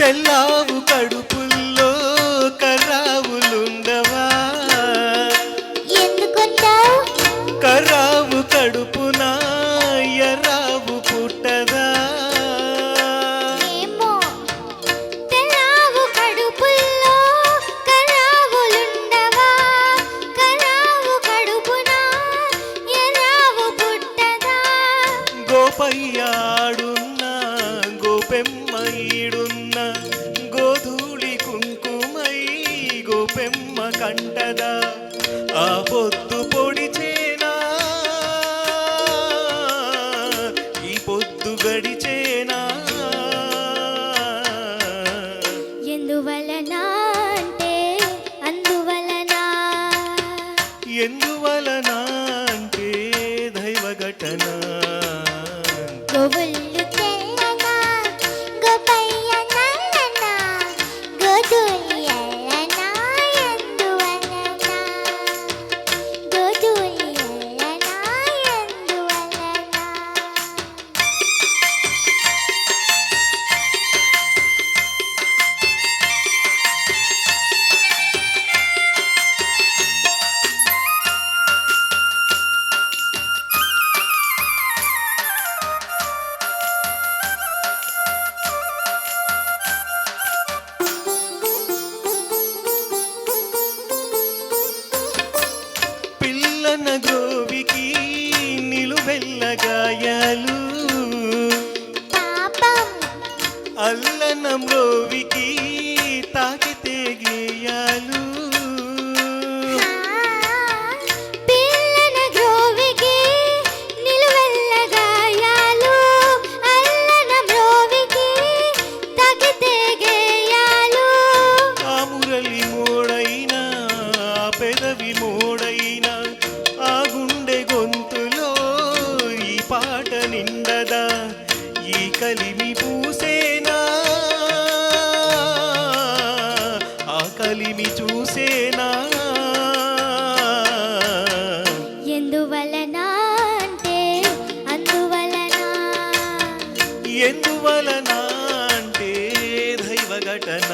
పెళ్ళావు కడుపుల్లో కర్రావులుండవా? ఎందుకుంటావు? కర్రావు కడుపున ఎర్రావు పుట్టదా? ఏమో. తెల్లావు కడుపుల్లో కర్రావులుండవా? కర్రావు కడుపున ఎర్రావు పుట్టదా? గోపయ్యాడున్న గోపెమ్మ ఈడున్న గోధూళి కుంకుమై గోపెమ్మ కంటదా? ఆ పొద్దు పొడిచేనా ఈ పొద్దు గడిచేనా? ఎందువలన అంటే అందువలన. ఎందువలన అంటే దైవ ఘటన. గోవుళ్ళు తెల్లన గోపయ్య నల్లన గోధూళి ఎల్లన ఎందువలన. గోధూళి ఎల్లన ఎందువలన. పిల్లన గ్రోవికి నిలువెల్లగాయాలు, పాపం అల్లన మ్రోవికి తాకితే గేయాలు. పిల్లన గ్రోవికి నిలువెల్ల గాయాలు, అల్లన మ్రోవికి తగితే గేయాలు. ఆ మురళి మోడైనా ఆ పెదవి మోడైనా ఆ గుండె గొంతులో ఈ పాట నిండదా? ఈ కలిమి పూసేనా ఆ కలిమి చూసేనా? ఎందువలన అంటే అందువలన. ఎందువలన అంటే దైవ ఘటన.